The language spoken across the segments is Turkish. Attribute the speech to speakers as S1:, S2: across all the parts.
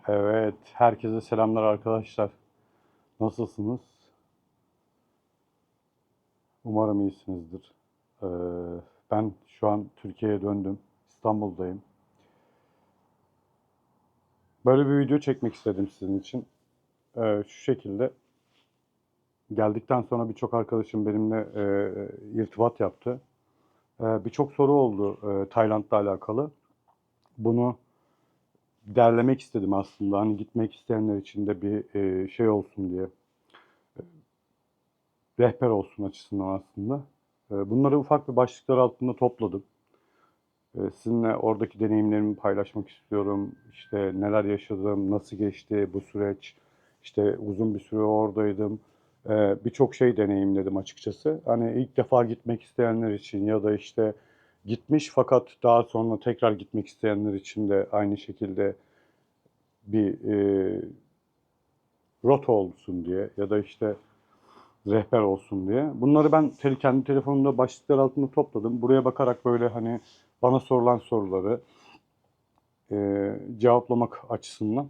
S1: Evet, herkese selamlar arkadaşlar. Nasılsınız? Umarım iyisinizdir. Ee, Ben şu an Türkiye'ye döndüm. İstanbul'dayım. Böyle bir video çekmek istedim sizin için. Şu şekilde geldikten sonra birçok arkadaşım benimle irtibat yaptı. Birçok soru oldu Tayland'la alakalı. Bunu derlemek istedim aslında. Hani gitmek isteyenler için de bir şey olsun diye. Rehber olsun açısından aslında. Bunları ufak bir başlıklar altında topladım. Sizinle oradaki deneyimlerimi paylaşmak istiyorum. İşte neler yaşadım, nasıl geçti bu süreç. İşte uzun bir süre oradaydım. Birçok şey deneyimledim açıkçası. Hani ilk defa gitmek isteyenler için ya da işte gitmiş fakat daha sonra tekrar gitmek isteyenler için de aynı şekilde bir rota olsun diye ya da işte rehber olsun diye. Bunları ben kendi telefonumda başlıklar altında topladım. Buraya bakarak böyle hani bana sorulan soruları cevaplamak açısından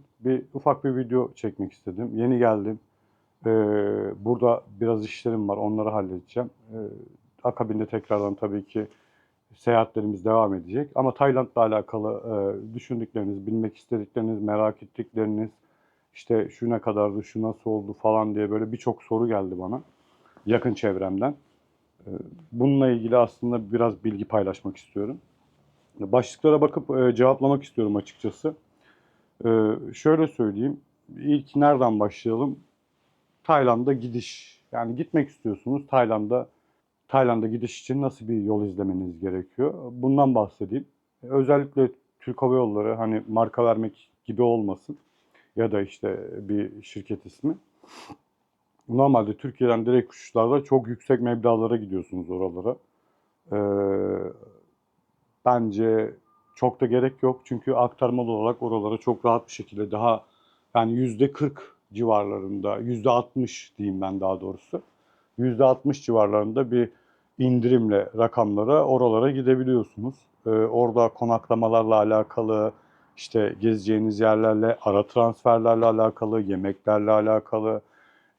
S1: ufak bir video çekmek istedim. Yeni geldim. E, Burada biraz işlerim var. Onları halledeceğim. Akabinde tekrardan tabii ki seyahatlerimiz devam edecek. Ama Tayland'la alakalı düşündükleriniz, bilmek istedikleriniz, merak ettikleriniz, işte şu ne kadardı, şu nasıl oldu falan diye böyle birçok soru geldi bana yakın çevremden. Bununla ilgili aslında biraz bilgi paylaşmak istiyorum. Başlıklara bakıp cevaplamak istiyorum açıkçası. Şöyle söyleyeyim. İlk nereden başlayalım? Tayland'a gidiş. Yani gitmek istiyorsunuz. Tayland'a gidiş için nasıl bir yol izlemeniz gerekiyor? Bundan bahsedeyim. Özellikle Türk Hava Yolları hani marka vermek gibi olmasın ya da işte bir şirket ismi. Normalde Türkiye'den direkt uçuşlarda çok yüksek meblağlara gidiyorsunuz oralara. Ee, Bence çok da gerek yok. Çünkü aktarmalı olarak oralara çok rahat bir şekilde daha yani %40 civarlarında, %60 diyeyim ben daha doğrusu. %60 civarlarında bir indirimle rakamlara oralara gidebiliyorsunuz. Orada konaklamalarla alakalı, işte gezeceğiniz yerlerle, ara transferlerle alakalı, yemeklerle alakalı,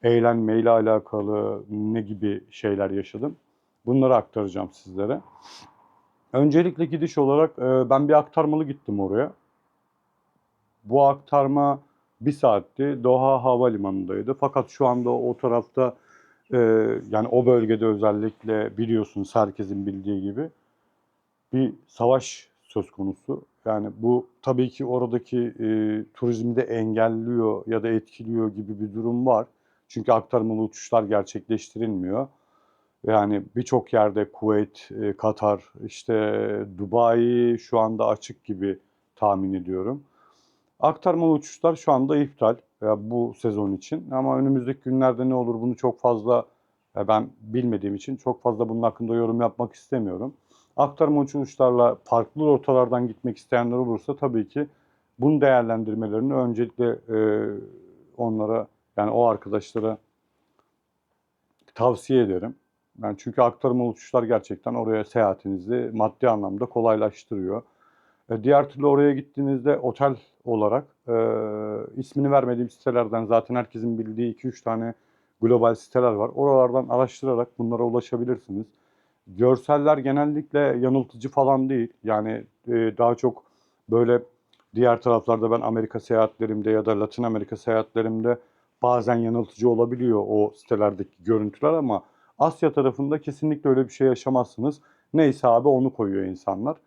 S1: eğlenmeyle alakalı ne gibi şeyler yaşadım. Bunları aktaracağım sizlere. Öncelikle gidiş olarak ben bir aktarmalı gittim oraya. Bu aktarma bir saatti. Doha Havalimanı'ndaydı. Fakat şu anda o tarafta e, yani o bölgede özellikle biliyorsunuz herkesin bildiği gibi bir savaş söz konusu. Yani bu tabii ki oradaki turizmi de engelliyor ya da etkiliyor gibi bir durum var. Çünkü aktarmalı uçuşlar gerçekleştirilmiyor. Yani birçok yerde Kuveyt, Katar, işte Dubai şu anda açık gibi tahmin ediyorum. Aktarmalı uçuşlar şu anda iptal bu sezon için. Ama önümüzdeki günlerde ne olur bunu çok fazla ben bilmediğim için çok fazla bunun hakkında yorum yapmak istemiyorum. Aktarmalı uçuşlarla farklı rotalardan gitmek isteyenler olursa tabii ki bunu değerlendirmelerini öncelikle onlara yani o arkadaşlara tavsiye ederim. Ben çünkü aktarmalı uçuşlar gerçekten oraya seyahatinizi maddi anlamda kolaylaştırıyor. Diğer türlü oraya gittiğinizde otel olarak ismini vermediğim sitelerden zaten herkesin bildiği 2-3 tane global siteler var. Oralardan araştırarak bunlara ulaşabilirsiniz. Görseller genellikle yanıltıcı falan değil. Yani daha çok böyle diğer taraflarda ben Amerika seyahatlerimde ya da Latin Amerika seyahatlerimde bazen yanıltıcı olabiliyor o sitelerdeki görüntüler ama Asya tarafında kesinlikle öyle bir şey yaşamazsınız. Neyse abi onu koyuyor insanlar.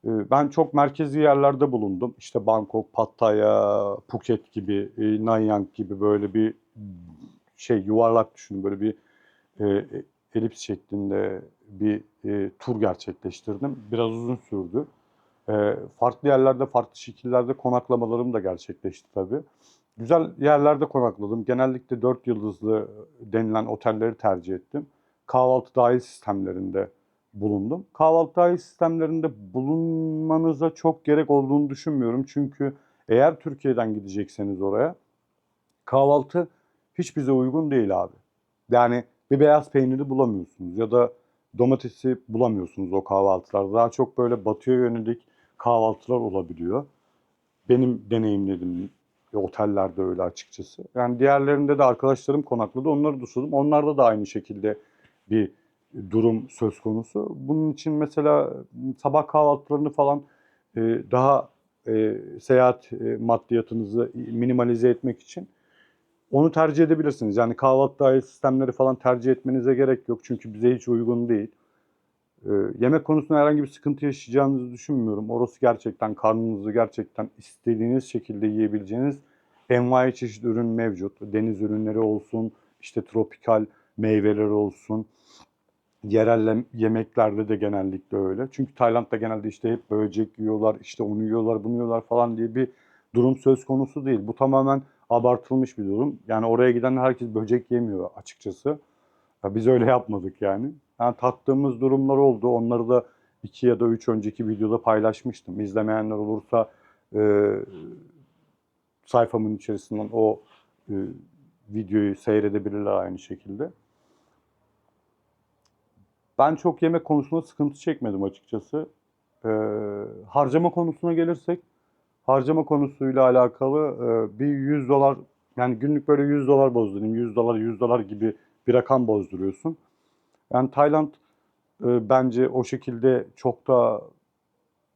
S1: Ben çok merkezi yerlerde bulundum. İşte Bangkok, Pattaya, Phuket gibi, Nanyang gibi böyle bir şey yuvarlak düşünün. Böyle bir e, elips şeklinde bir tur gerçekleştirdim. Biraz uzun sürdü. Farklı yerlerde, farklı şekillerde konaklamalarım da gerçekleşti tabii. Güzel yerlerde konakladım. Genellikle 4 yıldızlı denilen otelleri tercih ettim. Kahvaltı dahil sistemlerinde bulundum. Kahvaltı dahil sistemlerinde bulunmanıza çok gerek olduğunu düşünmüyorum. Çünkü eğer Türkiye'den gidecekseniz oraya kahvaltı hiç bize uygun değil abi. Yani bir beyaz peyniri bulamıyorsunuz ya da domatesi bulamıyorsunuz o kahvaltılarda. Daha çok böyle batıya yönelik kahvaltılar olabiliyor. Benim deneyimledim. Otellerde öyle açıkçası. Yani diğerlerinde de arkadaşlarım konakladı. Onları da sordum. Onlarda da aynı şekilde bir durum söz konusu. Bunun için mesela sabah kahvaltılarını falan daha seyahat maddiyatınızı minimalize etmek için onu tercih edebilirsiniz. Yani kahvaltı dahil sistemleri falan tercih etmenize gerek yok. Çünkü bize hiç uygun değil. Yemek konusunda herhangi bir sıkıntı yaşayacağınızı düşünmüyorum. Orası gerçekten karnınızı gerçekten istediğiniz şekilde yiyebileceğiniz envai çeşit ürün mevcut. Deniz ürünleri olsun, işte tropikal meyveler olsun. Yerel yemeklerde de genellikle öyle. Çünkü Tayland'da genelde işte hep böcek yiyorlar, işte onu yiyorlar, bunu yiyorlar falan diye bir durum söz konusu değil. Bu tamamen abartılmış bir durum. Yani oraya giden herkes böcek yemiyor açıkçası. Ya biz öyle yapmadık yani. Yani tattığımız durumlar oldu. Onları da 2 ya da 3 önceki videoda paylaşmıştım. İzlemeyenler olursa e, sayfamın içerisinden o e, videoyu seyredebilirler aynı şekilde. Ben çok yemek konusunda sıkıntı çekmedim açıkçası. Ee, harcama konusuna gelirsek, harcama konusuyla alakalı bir 100 dolar, yani günlük böyle 100 dolar bozdurayım, 100 dolar 100 dolar gibi bir rakam bozduruyorsun. Yani Tayland bence o şekilde çok da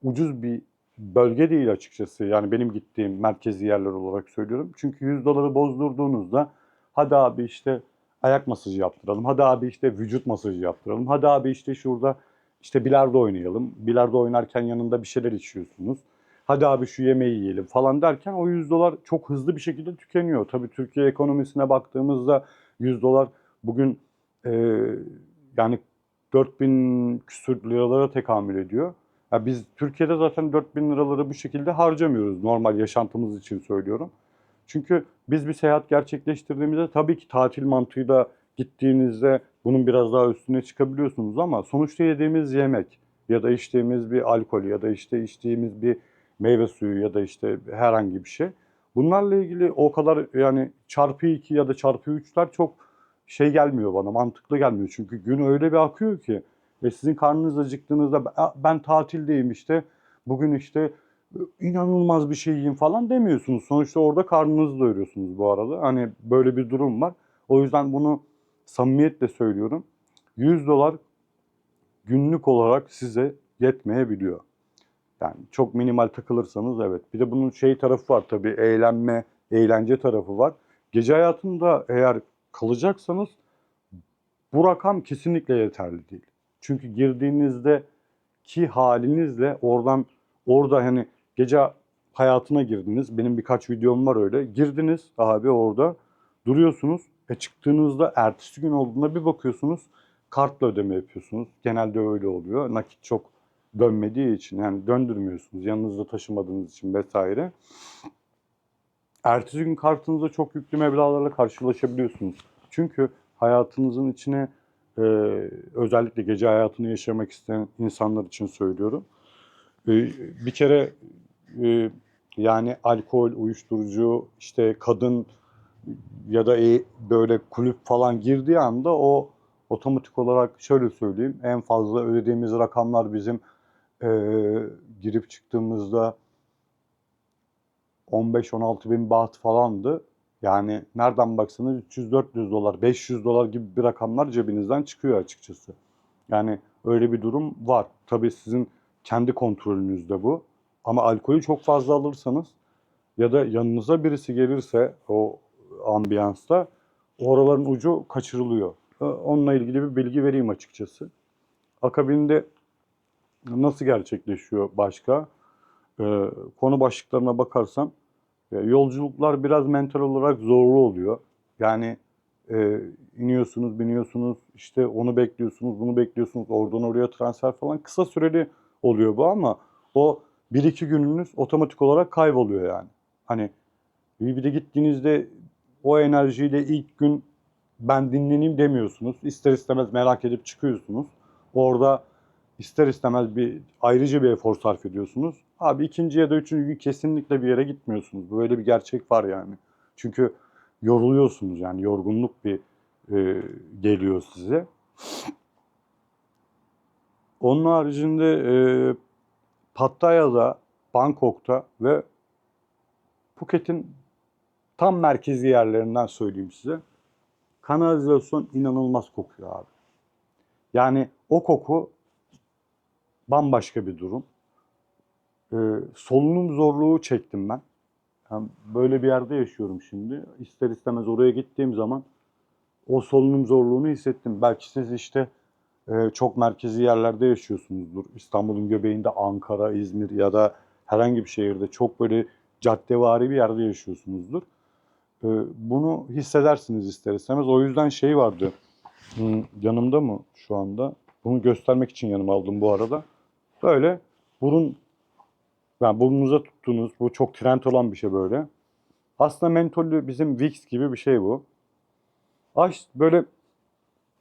S1: ucuz bir bölge değil açıkçası. Yani benim gittiğim merkezi yerler olarak söylüyorum. Çünkü 100 doları bozdurduğunuzda hadi abi işte ayak masajı yaptıralım. Hadi abi işte vücut masajı yaptıralım. Hadi abi işte şurada işte bilardo oynayalım. Bilardo oynarken yanında bir şeyler içiyorsunuz. Hadi abi şu yemeği yiyelim falan derken o 100 dolar çok hızlı bir şekilde tükeniyor. Tabii Türkiye ekonomisine baktığımızda 100 dolar bugün e, yani 4.000 küsür liralara tekamül ediyor. Ya biz Türkiye'de zaten 4.000 liraları bu şekilde harcamıyoruz. Normal yaşantımız için söylüyorum. Çünkü biz bir seyahat gerçekleştirdiğimizde tabii ki tatil mantığıyla gittiğinizde bunun biraz daha üstüne çıkabiliyorsunuz ama sonuçta yediğimiz yemek ya da içtiğimiz bir alkol ya da işte içtiğimiz bir meyve suyu ya da işte herhangi bir şey. Bunlarla ilgili o kadar yani çarpı 2 ya da çarpı 3'ler çok şey gelmiyor bana, mantıklı gelmiyor. Çünkü gün öyle bir akıyor ki ve sizin karnınız acıktığınızda ben tatildeyim işte bugün işte inanılmaz bir şey yiyeyim falan demiyorsunuz. Sonuçta orada karnınızı doyuruyorsunuz bu arada. Hani böyle bir durum var. O yüzden bunu samimiyetle söylüyorum. 100 dolar günlük olarak size yetmeyebiliyor. Yani çok minimal takılırsanız evet. Bir de bunun şey tarafı var tabii, eğlenme, eğlence tarafı var. Gece hayatında eğer kalacaksanız bu rakam kesinlikle yeterli değil. Çünkü girdiğinizde ki halinizle orada hani gece hayatına girdiniz. Benim birkaç videom var öyle. Girdiniz abi orada duruyorsunuz. Çıktığınızda ertesi gün olduğunda bir bakıyorsunuz kartla ödeme yapıyorsunuz. Genelde öyle oluyor. Nakit çok dönmediği için yani döndürmüyorsunuz yanınızda taşımadığınız için vesaire. Ertesi gün kartınızda çok yüklü meblağlarla karşılaşabiliyorsunuz. Çünkü hayatınızın içine e, özellikle gece hayatını yaşamak isteyen insanlar için söylüyorum. E, bir kere e, yani alkol, uyuşturucu, işte kadın ya da böyle kulüp falan girdiği anda o otomatik olarak şöyle söyleyeyim en fazla ödediğimiz rakamlar bizim e, girip çıktığımızda 15-16 bin baht falandı. Yani nereden baksanız 300-400 dolar, 500 dolar gibi bir rakamlar cebinizden çıkıyor açıkçası. Yani öyle bir durum var. Tabii sizin kendi kontrolünüzde bu. Ama alkolü çok fazla alırsanız ya da yanınıza birisi gelirse o ambiyansta oraların ucu kaçırılıyor. Onunla ilgili bir bilgi vereyim açıkçası. Akabinde nasıl gerçekleşiyor başka? Konu başlıklarına bakarsam yolculuklar biraz mental olarak zorlu oluyor. Yani e, iniyorsunuz, biniyorsunuz, işte onu bekliyorsunuz, bunu bekliyorsunuz, oradan oraya transfer falan. Kısa süreli oluyor bu ama o bir iki gününüz otomatik olarak kayboluyor yani. Hani bir de gittiğinizde o enerjiyle ilk gün ben dinleneyim demiyorsunuz. İster istemez merak edip çıkıyorsunuz. Orada ister istemez bir ayrıca bir efor sarf ediyorsunuz. Abi ikinci ya da üçüncü gün kesinlikle bir yere gitmiyorsunuz. Böyle bir gerçek var yani. Çünkü yoruluyorsunuz yani yorgunluk bir geliyor size. Onun haricinde Pattaya'da, Bangkok'ta ve Phuket'in tam merkezi yerlerinden söyleyeyim size. Kanalizasyon inanılmaz kokuyor abi. Yani o koku bambaşka bir durum. Solunum zorluğu çektim ben. Yani böyle bir yerde yaşıyorum şimdi. İster istemez oraya gittiğim zaman o solunum zorluğunu hissettim. Belki siz işte çok merkezi yerlerde yaşıyorsunuzdur. İstanbul'un göbeğinde Ankara, İzmir ya da herhangi bir şehirde çok böyle caddevari bir yerde yaşıyorsunuzdur. Bunu hissedersiniz ister istemez. O yüzden şey vardı. Yanımda mı şu anda? Bunu göstermek için yanıma aldım bu arada. Böyle burun, yani burnunuza tuttuğunuz, bu çok trend olan bir şey böyle. Aslında mentollü bizim Vicks gibi bir şey bu. Böyle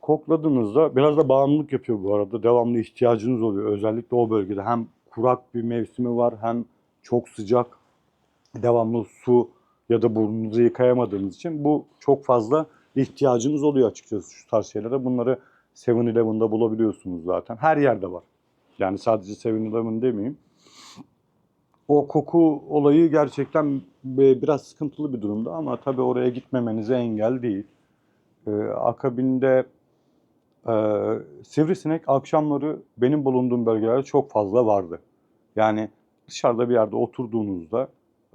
S1: kokladığınızda biraz da bağımlılık yapıyor bu arada. Devamlı ihtiyacınız oluyor. Özellikle o bölgede. Hem kurak bir mevsimi var hem çok sıcak. Devamlı su ya da burnunuzu yıkayamadığınız için bu çok fazla ihtiyacınız oluyor açıkçası şu tarz şeylere. Bunları 7-Eleven'da bulabiliyorsunuz zaten. Her yerde var. Yani sadece 7-Eleven demeyeyim. O koku olayı gerçekten biraz sıkıntılı bir durumda ama tabii oraya gitmemenize engel değil. Akabinde sivrisinek akşamları benim bulunduğum bölgelerde çok fazla vardı. Yani dışarıda bir yerde oturduğunuzda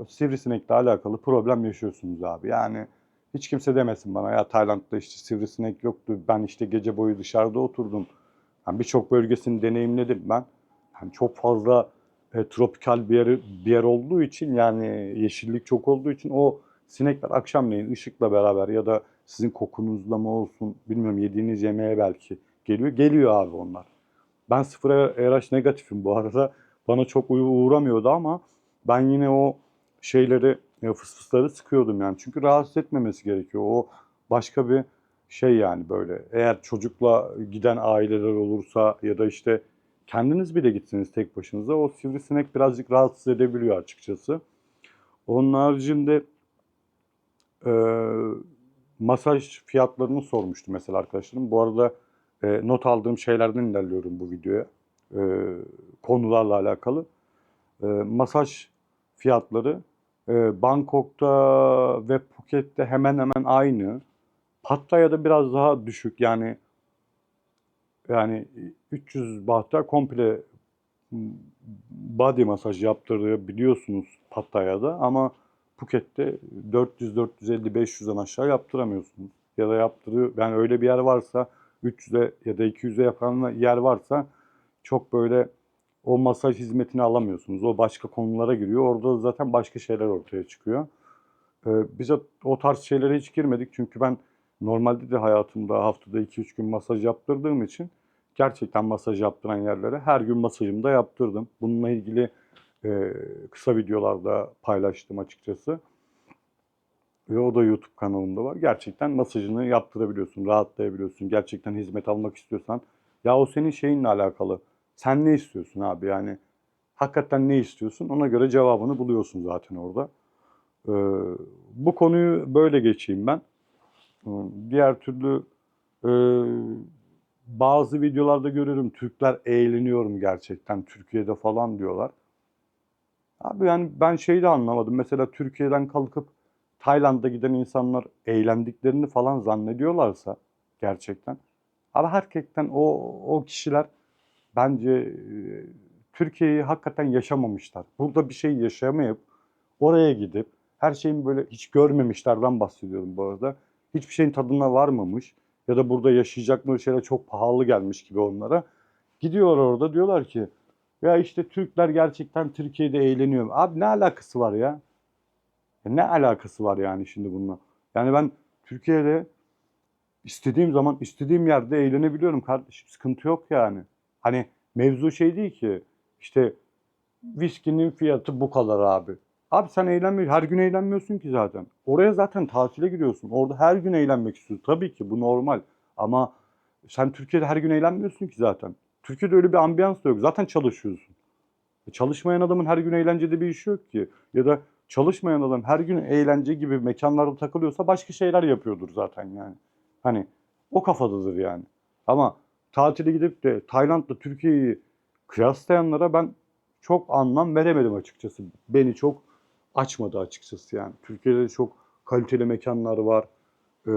S1: sivrisinekle alakalı problem yaşıyorsunuz abi. Yani hiç kimse demesin bana ya Tayland'da işte sivrisinek yoktu. Ben işte gece boyu dışarıda oturdum. Yani birçok bölgesini deneyimledim ben. Yani çok fazla tropikal bir yer olduğu için yani yeşillik çok olduğu için o sinekler akşamleyin ışıkla beraber ya da sizin kokunuzla mı olsun bilmiyorum yediğiniz yemeğe belki geliyor. Geliyor abi onlar. Ben 0 RH negatifim bu arada. Bana çok uğramıyordu ama ben yine o şeyleri, fısfısları sıkıyordum yani. Çünkü rahatsız etmemesi gerekiyor. O başka bir şey yani böyle. Eğer çocukla giden aileler olursa ya da işte kendiniz bile gitseniz tek başınıza o sivrisinek birazcık rahatsız edebiliyor açıkçası. Onun haricinde e, masaj fiyatlarını sormuştu mesela arkadaşlarım. Bu arada not aldığım şeylerden ilerliyorum bu videoya. E, Konularla alakalı. Masaj fiyatları Bangkok'ta ve Phuket'te hemen hemen aynı. Pattaya'da biraz daha düşük yani 300 bahta komple body masaj yaptırabiliyorsunuz Pattaya'da ama Phuket'te 400, 450, 500'den aşağı yaptıramıyorsunuz. Ya da yaptırıyor yani öyle bir yer varsa 300'e ya da 200'e yapan yer varsa çok böyle o masaj hizmetini alamıyorsunuz. O başka konulara giriyor. Orada zaten başka şeyler ortaya çıkıyor. Biz o tarz şeylere hiç girmedik. Çünkü ben normalde de hayatımda haftada 2-3 gün masaj yaptırdığım için gerçekten masaj yaptıran yerlere her gün masajımı da yaptırdım. Bununla ilgili kısa videolarda paylaştım açıkçası. Ve o da YouTube kanalımda var. Gerçekten masajını yaptırabiliyorsun, rahatlayabiliyorsun. Gerçekten hizmet almak istiyorsan. Ya o senin şeyinle alakalı. Sen ne istiyorsun abi yani? Hakikaten ne istiyorsun? Ona göre cevabını buluyorsun zaten orada. Ee, Bu konuyu böyle geçeyim ben. Diğer türlü e, bazı videolarda görüyorum Türkler eğleniyorum gerçekten Türkiye'de falan diyorlar. Abi yani ben şeyi de anlamadım. Mesela Türkiye'den kalkıp Tayland'a giden insanlar eğlendiklerini falan zannediyorlarsa gerçekten. Ama hakikaten o kişiler bence Türkiye'yi hakikaten yaşamamışlar. Burada bir şey yaşayamayıp oraya gidip her şeyin böyle hiç görmemişlerden bahsediyorum bu arada. Hiçbir şeyin tadına varmamış ya da burada yaşayacakları şeyler çok pahalı gelmiş gibi onlara. Gidiyorlar orada diyorlar ki ya işte Türkler gerçekten Türkiye'de eğleniyor. Abi ne alakası var ya? Ne alakası var yani şimdi bununla? Yani ben Türkiye'de istediğim zaman istediğim yerde eğlenebiliyorum kardeşim. Sıkıntı yok yani. Hani mevzu şey değil ki işte viskinin fiyatı bu kadar abi. Abi sen her gün eğlenmiyorsun ki zaten. Oraya zaten tatile gidiyorsun. Orada her gün eğlenmek istiyorsun. Tabii ki bu normal. Ama sen Türkiye'de her gün eğlenmiyorsun ki zaten. Türkiye'de öyle bir ambiyans da yok. Zaten çalışıyorsun. Çalışmayan adamın her gün eğlencede bir işi yok ki. Ya da çalışmayan adam her gün eğlence gibi mekanlarda takılıyorsa başka şeyler yapıyordur zaten yani. Hani o kafadadır yani. Ama tatile gidip de Tayland'la Türkiye'yi kıyaslayanlara ben çok anlam veremedim açıkçası. Beni çok açmadı açıkçası yani. Türkiye'de çok kaliteli mekanlar var. E,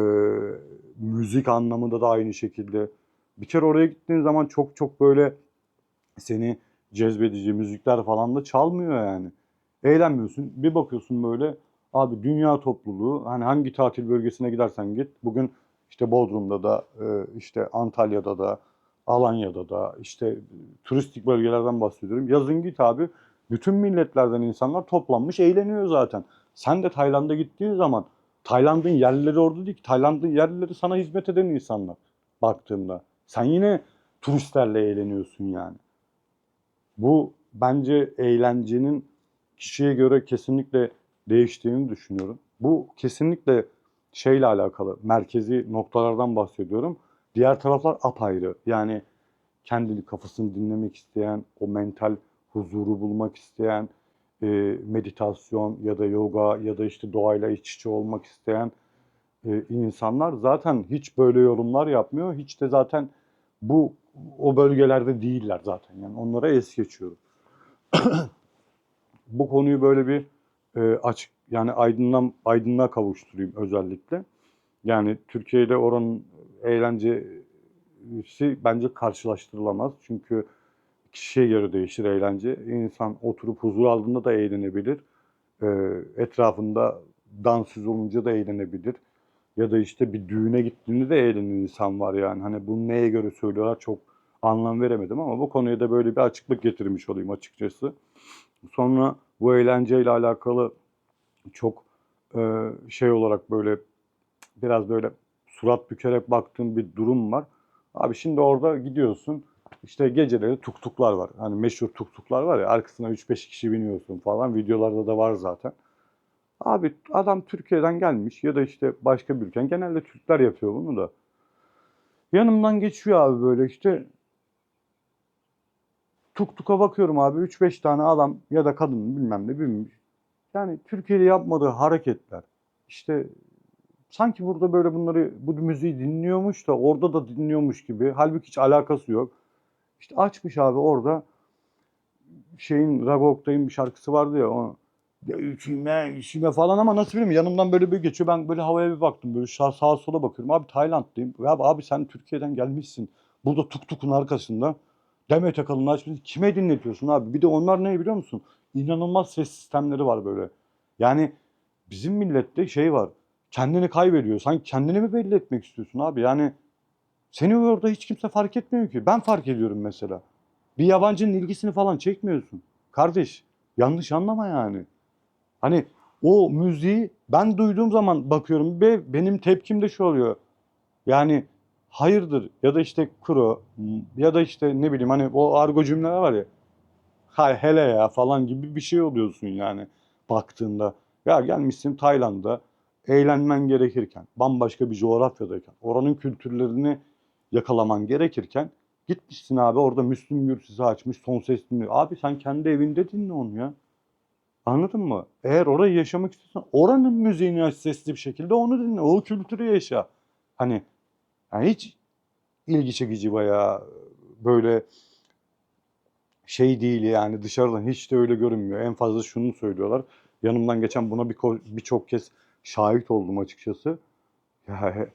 S1: Müzik anlamında da aynı şekilde. Bir kere oraya gittiğin zaman çok çok böyle seni cezbedici müzikler falan da çalmıyor yani. Eğlenmiyorsun. Bir bakıyorsun böyle abi dünya topluluğu hani hangi tatil bölgesine gidersen git. Bugün işte Bodrum'da da işte Antalya'da da Alanya'da da işte turistik bölgelerden bahsediyorum. Yazın git abi bütün milletlerden insanlar toplanmış eğleniyor zaten. Sen de Tayland'a gittiğin zaman Tayland'ın yerlileri orada değil ki. Tayland'ın yerlileri sana hizmet eden insanlar baktığımda. Sen yine turistlerle eğleniyorsun yani. Bu bence eğlencenin kişiye göre kesinlikle değiştiğini düşünüyorum. Bu kesinlikle şeyle alakalı, merkezi noktalardan bahsediyorum. Diğer taraflar apayrı. Yani kendini kafasını dinlemek isteyen, o mental huzuru bulmak isteyen, meditasyon ya da yoga ya da işte doğayla iç içe olmak isteyen insanlar zaten hiç böyle yorumlar yapmıyor. Hiç de zaten bu o bölgelerde değiller zaten. Yani onlara es geçiyorum. Bu konuyu böyle bir açık yani aydınlığa kavuşturayım özellikle. Yani Türkiye ile oranın eğlencesi bence karşılaştırılamaz. Çünkü kişiye göre değişir eğlence. İnsan oturup huzur aldığında da eğlenebilir. E, Etrafında dansöz olunca da eğlenebilir. Ya da işte bir düğüne gittiğinde de eğlenen insan var yani. Hani bunu neye göre söylüyorlar çok anlam veremedim ama bu konuya da böyle bir açıklık getirmiş olayım açıkçası. Sonra bu eğlenceyle alakalı çok şey olarak böyle biraz böyle surat bükerek baktığım bir durum var. Abi şimdi orada gidiyorsun işte geceleri tuktuklar var. Hani meşhur tuktuklar var ya arkasına 3-5 kişi biniyorsun falan videolarda da var zaten. Abi adam Türkiye'den gelmiş ya da işte başka bir ülken genelde Türkler yapıyor bunu da. Yanımdan geçiyor abi böyle işte tuktuka bakıyorum abi 3-5 tane adam ya da kadın bilmem ne binmiş. Yani Türkiye'de yapmadığı hareketler işte sanki burada böyle bunları bu müziği dinliyormuş da orada da dinliyormuş gibi. Halbuki hiç alakası yok. İşte açmış abi orada şeyin Rago Oktay'ın bir şarkısı vardı ya o ya üşüme falan ama nasıl bileyim yanımdan böyle bir geçiyor. Ben böyle havaya bir baktım böyle sağa sola bakıyorum. Abi Tayland'dayım. Ya abi sen Türkiye'den gelmişsin. Burada tuk tukun arkasında Demet Akalın'ı açmışsın. Kime dinletiyorsun abi? Bir de onlar ne biliyor musun? İnanılmaz ses sistemleri var böyle. Yani bizim millette şey var. Kendini kaybediyor. Sen kendini mi belli etmek istiyorsun abi? Yani seni orada hiç kimse fark etmiyor ki. Ben fark ediyorum mesela. Bir yabancının ilgisini falan çekmiyorsun. Kardeş, yanlış anlama yani. Hani o müziği ben duyduğum zaman bakıyorum ve benim tepkim de şu oluyor. Yani hayırdır ya da işte kuro ya da işte ne bileyim hani o argo cümleler var ya. Hay hele ya falan gibi bir şey oluyorsun yani baktığında. Ya gelmişsin Tayland'da eğlenmen gerekirken, bambaşka bir coğrafyadayken, oranın kültürlerini yakalaman gerekirken gitmişsin abi orada Müslüm Gürses'i açmış son ses dinliyor. Abi sen kendi evinde dinle onu ya. Anladın mı? Eğer orayı yaşamak istiyorsan oranın müziğini aç sesli bir şekilde onu dinle. O kültürü yaşa. Hani yani hiç ilgi çekici bayağı böyle şey değil yani dışarıdan hiç de öyle görünmüyor. En fazla şunu söylüyorlar. Yanımdan geçen buna birçok kez şahit oldum açıkçası. Ya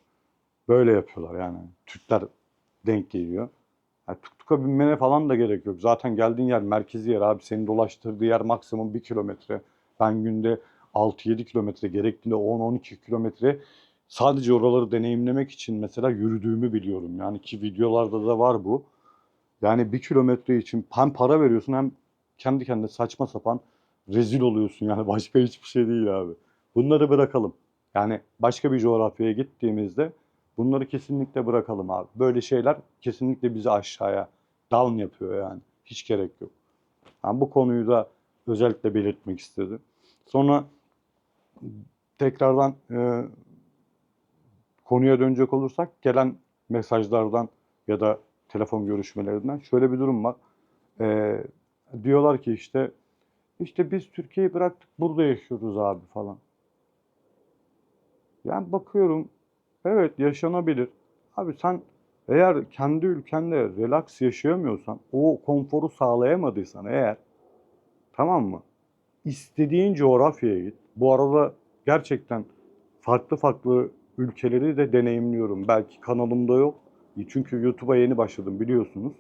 S1: böyle yapıyorlar yani. Türkler denk geliyor. Yani tuk binmene falan da gerek yok. Zaten geldiğin yer merkezi yer abi. Seni dolaştırdığı yer maksimum 1 kilometre. Ben günde 6-7 kilometre gerektiğinde 10-12 kilometre sadece oraları deneyimlemek için mesela yürüdüğümü biliyorum. Yani ki videolarda da var bu. Yani 1 kilometre için hem para veriyorsun hem kendi kendine saçma sapan rezil oluyorsun. Yani başka hiçbir şey değil abi. Bunları bırakalım. Yani başka bir coğrafyaya gittiğimizde bunları kesinlikle bırakalım abi. Böyle şeyler kesinlikle bizi aşağıya down yapıyor yani. Hiç gerek yok. Ben bu konuyu da özellikle belirtmek istedim. Sonra tekrardan konuya dönecek olursak gelen mesajlardan ya da telefon görüşmelerinden şöyle bir durum var. Ee, Diyorlar ki işte biz Türkiye'yi bıraktık burada yaşıyoruz abi falan. Yani bakıyorum evet yaşanabilir. Abi sen eğer kendi ülkende relax yaşayamıyorsan o konforu sağlayamadıysan eğer tamam mı? İstediğin coğrafyaya git. Bu arada gerçekten farklı farklı ülkeleri de deneyimliyorum. Belki kanalımda yok. Çünkü YouTube'a yeni başladım biliyorsunuz.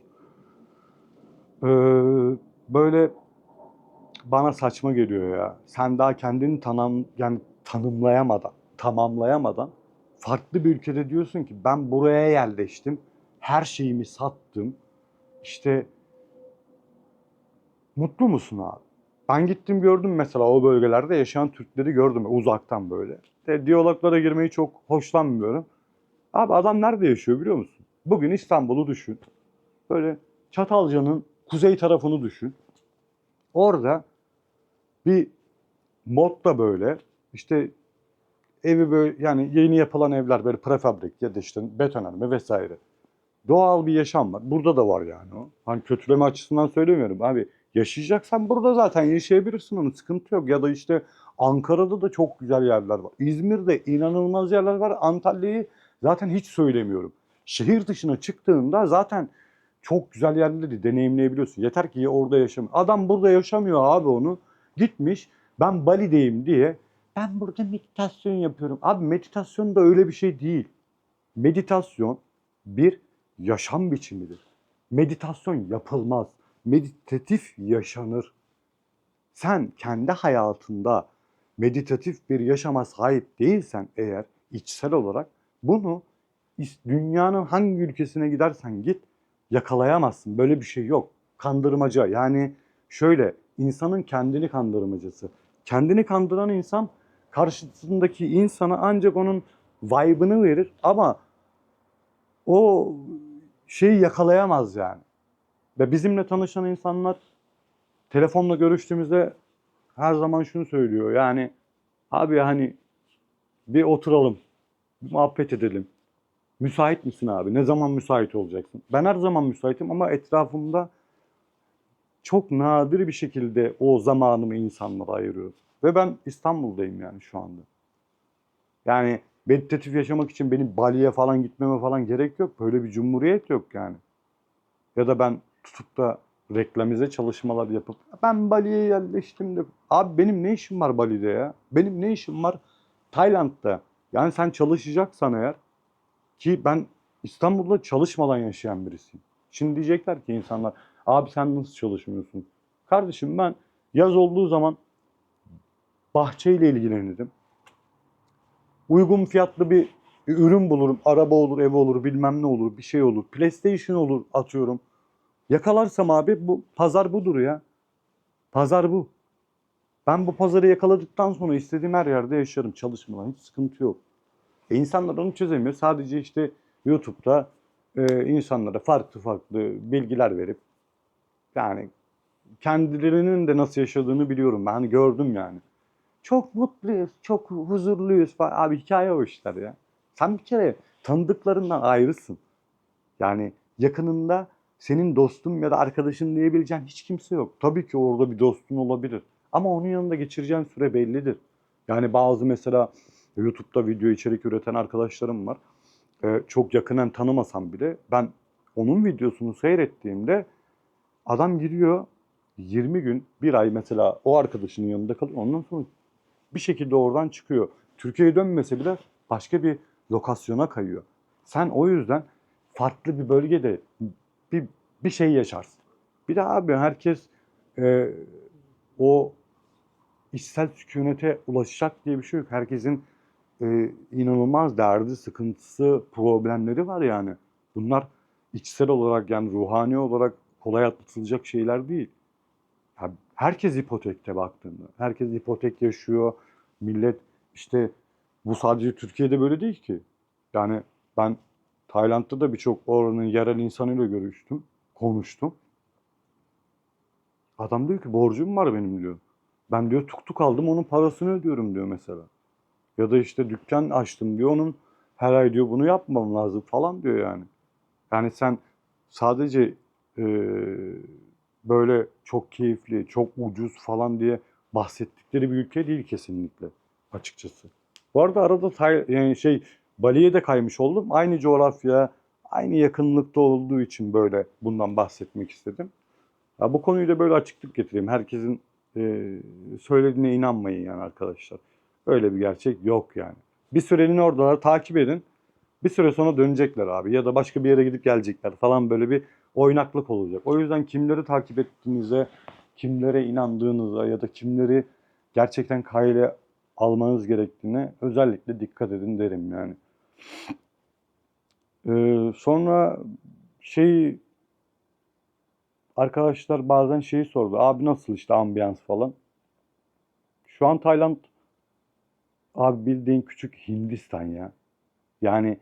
S1: Ee, Böyle bana saçma geliyor ya. Sen daha kendini yani tanımlayamadan, tamamlayamadan farklı bir ülkede diyorsun ki ben buraya yerleştim. Her şeyimi sattım. İşte mutlu musun abi? Ben gittim gördüm mesela o bölgelerde yaşayan Türkleri gördüm uzaktan böyle. Diyaloglara girmeyi çok hoşlanmıyorum. Abi adam nerede yaşıyor biliyor musun? Bugün İstanbul'u düşün. Böyle Çatalca'nın kuzey tarafını düşün. Orada bir modda böyle işte evi böyle yani yeni yapılan evler böyle prefabrik ya da işte betonarme vesaire. Doğal bir yaşam var. Burada da var yani o. Hani kötüleme açısından söylemiyorum abi. Yaşayacaksan burada zaten yaşayabilirsin onu. Sıkıntı yok. Ya da işte Ankara'da da çok güzel yerler var. İzmir'de inanılmaz yerler var. Antalya'yı zaten hiç söylemiyorum. Şehir dışına çıktığında zaten çok güzel yerleri deneyimleyebiliyorsun. Yeter ki orada yaşamıyor. Adam burada yaşamıyor abi onu. Gitmiş ben Bali'deyim diye ben burada meditasyon yapıyorum. Abi meditasyon da öyle bir şey değil. Meditasyon bir yaşam biçimidir. Meditasyon yapılmaz. Meditatif yaşanır. Sen kendi hayatında meditatif bir yaşama sahip değilsen eğer içsel olarak bunu dünyanın hangi ülkesine gidersen git yakalayamazsın. Böyle bir şey yok. Kandırmaca yani şöyle insanın kendini kandırmacası. Kendini kandıran insan karşısındaki insana ancak onun vibe'ını verir ama o şeyi yakalayamaz yani. Ve bizimle tanışan insanlar telefonla görüştüğümüzde her zaman şunu söylüyor. Yani abi hani bir oturalım, bir muhabbet edelim. Müsait misin abi? Ne zaman müsait olacaksın? Ben her zaman müsaitim ama etrafımda çok nadir bir şekilde o zamanımı insanlara ayırıyorum. Ve ben İstanbul'dayım yani şu anda. Yani meditatif yaşamak için benim Bali'ye falan gitmeme falan gerek yok. Böyle bir cumhuriyet yok yani. Ya da ben tutup da reklamize çalışmalar yapıp ben Bali'ye yerleştim de. Abi benim ne işim var Bali'de ya? Benim ne işim var Tayland'da? Yani sen çalışacaksan eğer ki ben İstanbul'da çalışmadan yaşayan birisiyim. Şimdi diyecekler ki insanlar abi sen nasıl çalışmıyorsun? Kardeşim ben yaz olduğu zaman bahçeyle ilgilenirim. Uygun fiyatlı bir ürün bulurum. Araba olur, ev olur, bilmem ne olur, bir şey olur. PlayStation olur atıyorum. Yakalarsam abi bu pazar budur ya. Pazar bu. Ben bu pazarı yakaladıktan sonra istediğim her yerde yaşarım çalışmadan. Hiç sıkıntı yok. İnsanlar onu çözemiyor. Sadece işte YouTube'da insanlara farklı farklı bilgiler verip yani kendilerinin de nasıl yaşadığını biliyorum. Ben hani gördüm yani. Çok mutluyuz, çok huzurluyuz falan. Abi hikaye o işler ya. Sen bir kere tanıdıklarından ayrısın. Yani yakınında senin dostum ya da arkadaşın diyebileceğin hiç kimse yok. Tabii ki orada bir dostun olabilir. Ama onun yanında geçireceğin süre bellidir. Yani bazı mesela YouTube'da video içerik üreten arkadaşlarım var. Çok yakından tanımasam bile ben onun videosunu seyrettiğimde adam giriyor 20 gün, bir ay mesela o arkadaşının yanında kalıyor. Ondan sonra bir şekilde oradan çıkıyor. Türkiye'ye dönmese bile başka bir lokasyona kayıyor. Sen o yüzden farklı bir bölgede bir, bir şey yaşarsın. Bir de abi herkes e, o içsel sükunete ulaşacak diye bir şey yok. Herkesin inanılmaz derdi, sıkıntısı, problemleri var yani. Bunlar içsel olarak yani ruhani olarak kolay atlatılacak şeyler değil. Ya herkes ipotekte baktığında. Herkes ipotek yaşıyor. Millet işte bu sadece Türkiye'de böyle değil ki. Yani ben Tayland'da da birçok oranın yerel insanıyla görüştüm, konuştum. Adam diyor ki borcum var benim diyor. Ben diyor tuk tuk aldım onun parasını ödüyorum diyor mesela. Ya da işte dükkan açtım diyor onun her ay diyor bunu yapmam lazım falan diyor yani. Yani sen sadece e, böyle çok keyifli, çok ucuz falan diye bahsettikleri bir ülke değil kesinlikle açıkçası. Bu arada arada yani Bali'ye de kaymış oldum. Aynı coğrafya, aynı yakınlıkta olduğu için böyle bundan bahsetmek istedim. Ya bu konuyu da böyle açıklık getireyim. Herkesin söylediğine inanmayın yani arkadaşlar. Öyle bir gerçek yok yani. Bir süreliğine oradalar, takip edin. Bir süre sonra dönecekler abi. Ya da başka bir yere gidip gelecekler falan, böyle bir oynaklık olacak. O yüzden kimleri takip ettiğinize, kimlere inandığınıza ya da kimleri gerçekten kayda almanız gerektiğine özellikle dikkat edin derim yani. Sonra şey, arkadaşlar bazen şeyi sordu. Abi nasıl işte ambiyans falan. Şu an Tayland abi bildiğin küçük Hindistan ya. Yani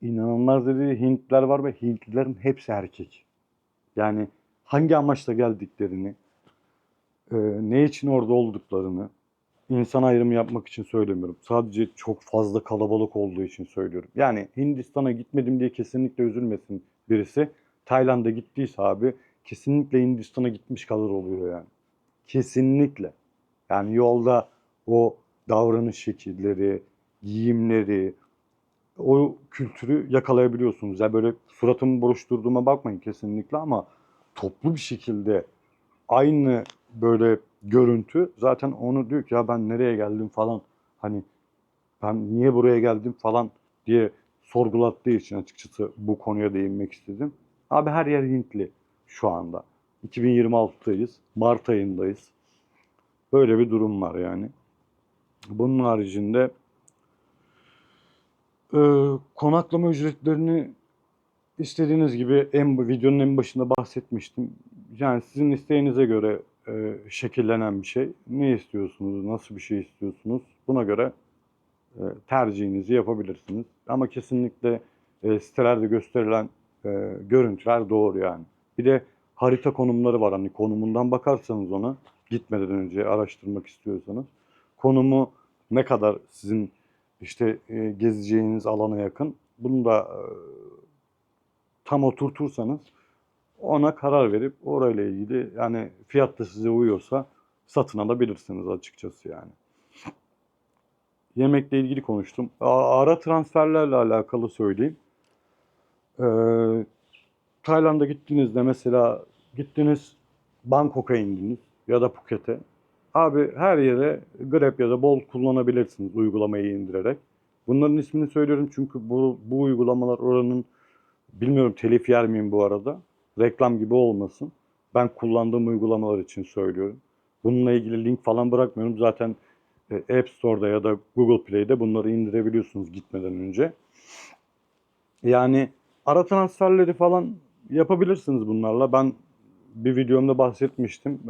S1: inanılmaz dediği Hintler var ve Hintlilerin hepsi erkek. Yani hangi amaçla geldiklerini, ne için orada olduklarını, insan ayrımı yapmak için söylemiyorum. Sadece çok fazla kalabalık olduğu için söylüyorum. Yani Hindistan'a gitmedim diye kesinlikle üzülmesin birisi. Tayland'a gittiyse abi kesinlikle Hindistan'a gitmiş kadar oluyor yani. Kesinlikle. Yani yolda o davranış şekilleri, giyimleri, o kültürü yakalayabiliyorsunuz. Yani böyle suratımı buruşturduğuma bakmayın kesinlikle, ama toplu bir şekilde aynı böyle görüntü zaten onu diyor ki ya ben nereye geldim falan, hani ben niye buraya geldim falan diye sorgulattığı için açıkçası bu konuya değinmek istedim. Abi her yer Hintli şu anda. 2026'dayız. Mart ayındayız. Böyle bir durum var yani. Bunun haricinde konaklama ücretlerini istediğiniz gibi videonun en başında bahsetmiştim. Yani sizin isteğinize göre şekillenen bir şey. Ne istiyorsunuz, nasıl bir şey istiyorsunuz? Buna göre tercihinizi yapabilirsiniz. Ama kesinlikle sitelerde gösterilen görüntüler doğru yani. Bir de harita konumları var. Hani konumundan bakarsanız ona, gitmeden önce araştırmak istiyorsanız, konumu ne kadar sizin işte gezeceğiniz alana yakın. Bunu da tam oturtursanız ona karar verip orayla ilgili, yani fiyat da size uyuyorsa satın alabilirsiniz açıkçası yani. Yemekle ilgili konuştum. Ara transferlerle alakalı söyleyeyim. Ee, Tayland'a gittiğinizde mesela, gittiniz Bangkok'a indiniz ya da Phuket'e. Abi her yere Grab ya da Bolt kullanabilirsiniz uygulamayı indirerek. Bunların ismini söylüyorum çünkü bu uygulamalar oranın, bilmiyorum telif yer miyim bu arada. Reklam gibi olmasın. Ben kullandığım uygulamalar için söylüyorum. Bununla ilgili link falan bırakmıyorum. Zaten App Store'da ya da Google Play'de bunları indirebiliyorsunuz gitmeden önce. Yani ara transferleri falan yapabilirsiniz bunlarla. Ben bir videomda bahsetmiştim.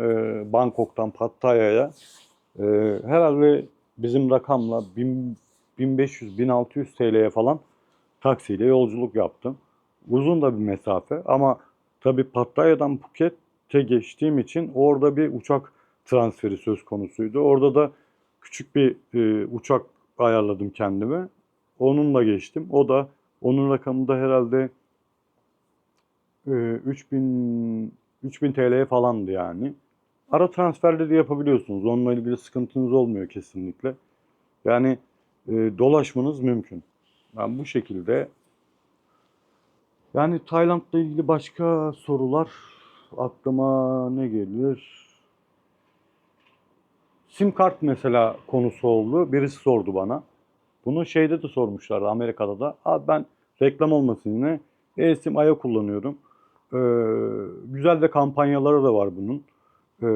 S1: Bangkok'tan Pattaya'ya. Herhalde bizim rakamla 1500-1600 TL'ye falan taksiyle yolculuk yaptım. Uzun da bir mesafe ama tabii Pattaya'dan Phuket'e geçtiğim için orada bir uçak transferi söz konusuydu. Orada da küçük bir uçak ayarladım kendime. Onunla geçtim. O da, onun rakamı da herhalde 3000 TL'ye falandı yani. Ara transferleri de yapabiliyorsunuz. Onunla ilgili sıkıntınız olmuyor kesinlikle. Yani dolaşmanız mümkün. Ben bu şekilde. Yani Tayland'la ilgili başka sorular aklıma ne gelir? SIM kart mesela konusu oldu. Birisi sordu bana. Bunu şeyde de sormuşlardı, Amerika'da da. Abi ben reklam olmasın yine eSIM A'ya kullanıyorum. Güzel de kampanyaları da var bunun. Ee,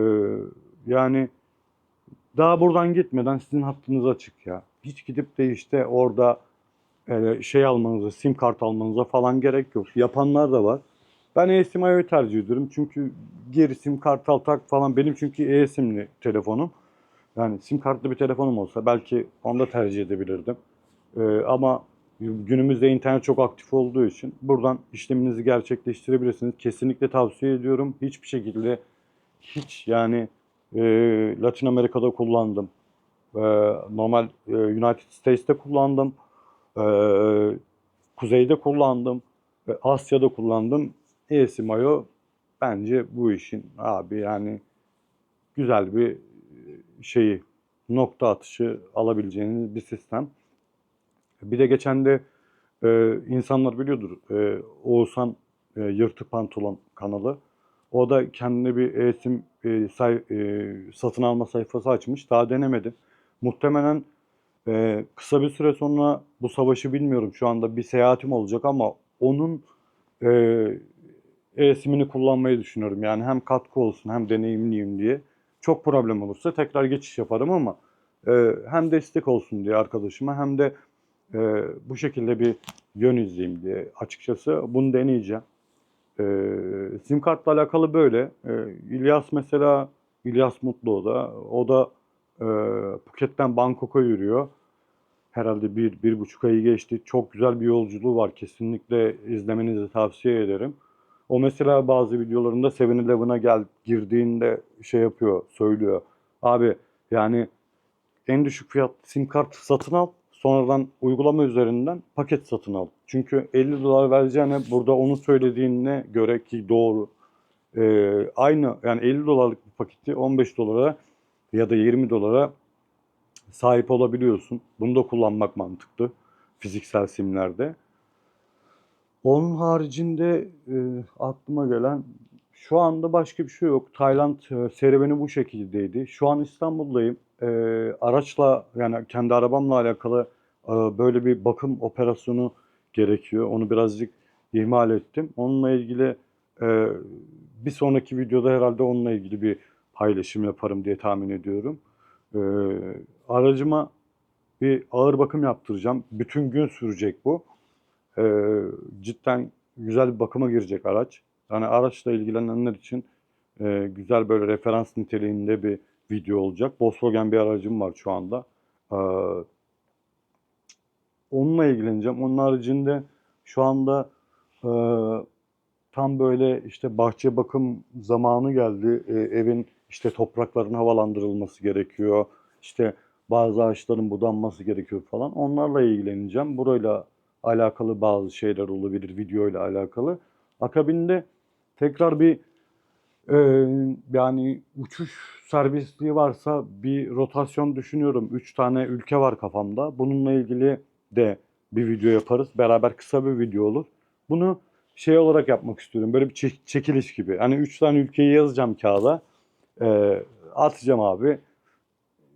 S1: Yani daha buradan gitmeden sizin hattınız açık ya. Hiç gidip de işte orada şey almanıza, sim kart almanıza falan gerek yok. Yapanlar da var. Ben eSIM-IO'yu tercih ediyorum. Çünkü geri sim kart al tak falan. Benim çünkü eSIM'li telefonum. Yani sim kartlı bir telefonum olsa belki onu da tercih edebilirdim. Ama günümüzde internet çok aktif olduğu için buradan işleminizi gerçekleştirebilirsiniz. Kesinlikle tavsiye ediyorum. Hiçbir şekilde, hiç yani, Latin Amerika'da kullandım. Ee, Normal United States'te kullandım. Ee, Kuzey'de kullandım. Asya'da kullandım. eSIM-IO bence bu işin abi yani güzel bir şeyi, nokta atışı alabileceğiniz bir sistem. Bir de geçen de insanlar biliyordur, Oğuzhan Yırtık Pantolon kanalı. O da kendine bir eSIM satın alma sayfası açmış. Daha denemedim. Muhtemelen Kısa bir süre sonra bu savaşı bilmiyorum. Şu anda bir seyahatim olacak ama onun e, e-simini kullanmayı düşünüyorum. Yani hem katkı olsun hem deneyimliyim diye. Çok problem olursa tekrar geçiş yaparım ama hem destek olsun diye arkadaşıma hem de bu şekilde bir yön izleyeyim diye açıkçası bunu deneyeceğim. Sim kartla alakalı böyle. İlyas mesela, İlyas Mutlu o da e, Phuket'ten Bangkok'a yürüyor. Herhalde 1,5 ayı geçti. Çok güzel bir yolculuğu var. Kesinlikle izlemenizi tavsiye ederim. O mesela bazı videolarında 7-Eleven'a girdiğinde şey yapıyor, söylüyor. Abi yani en düşük fiyat sim kart satın al. Sonradan uygulama üzerinden paket satın al. Çünkü 50 dolar vereceğine burada onun söylediğine göre ki doğru. Aynı yani 50 dolarlık bir paketi 15 dolara ya da 20 dolara sahip olabiliyorsun. Bunu da kullanmak mantıklı fiziksel simlerde. Onun haricinde aklıma gelen şu anda başka bir şey yok. Tayland serüveni bu şekildeydi. Şu an İstanbul'dayım. Araçla yani kendi arabamla alakalı böyle bir bakım operasyonu gerekiyor. Onu birazcık ihmal ettim. Onunla ilgili e, bir sonraki videoda herhalde onunla ilgili bir paylaşım yaparım diye tahmin ediyorum. E, Aracıma bir ağır bakım yaptıracağım. Bütün gün sürecek bu. Ee, Cidden güzel bir bakıma girecek araç. Yani araçla ilgilenenler için güzel böyle referans niteliğinde bir video olacak. Volkswagen bir aracım var şu anda. Ee, Onunla ilgileneceğim. Onun haricinde şu anda e, tam böyle işte bahçe bakım zamanı geldi. Evin işte toprakların havalandırılması gerekiyor. İşte bazı ağaçların budanması gerekiyor falan. Onlarla ilgileneceğim. Burayla alakalı bazı şeyler olabilir, video ile alakalı. Akabinde tekrar bir yani uçuş serbestliği varsa bir rotasyon düşünüyorum. 3 tane ülke var kafamda. Bununla ilgili de bir video yaparız. Beraber kısa bir video olur. Bunu şey olarak yapmak istiyorum. Böyle bir çekiliş gibi. Hani 3 tane ülkeyi yazacağım kağıda. Atacağım abi.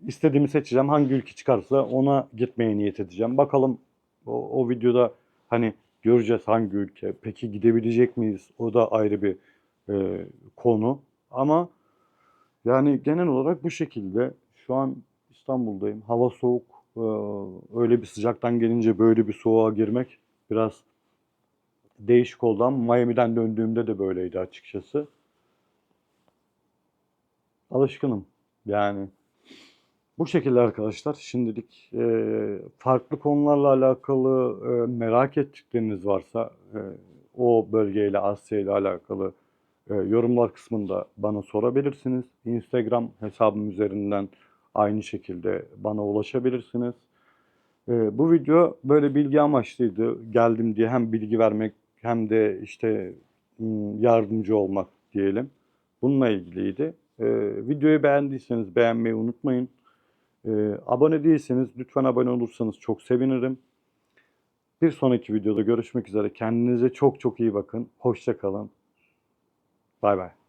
S1: İstediğimi seçeceğim. Hangi ülke çıkarsa ona gitmeye niyet edeceğim. Bakalım o videoda hani göreceğiz hangi ülke. Peki gidebilecek miyiz? O da ayrı bir konu. Ama yani genel olarak bu şekilde. Şu an İstanbul'dayım. Hava soğuk. Öyle bir sıcaktan gelince böyle bir soğuğa girmek biraz değişik oldu ama Miami'den döndüğümde de böyleydi açıkçası. Alışkınım. Yani bu şekilde arkadaşlar. Şimdilik farklı konularla alakalı merak ettikleriniz varsa o bölgeyle Asya ile alakalı yorumlar kısmında bana sorabilirsiniz. Instagram hesabım üzerinden aynı şekilde bana ulaşabilirsiniz. Bu video böyle bilgi amaçlıydı. Geldim diye hem bilgi vermek hem de işte yardımcı olmak diyelim. Bununla ilgiliydi. Videoyu beğendiyseniz beğenmeyi unutmayın. Abone değilseniz lütfen abone olursanız çok sevinirim. Bir sonraki videoda görüşmek üzere. Kendinize çok çok iyi bakın. Hoşça kalın. Bay bay.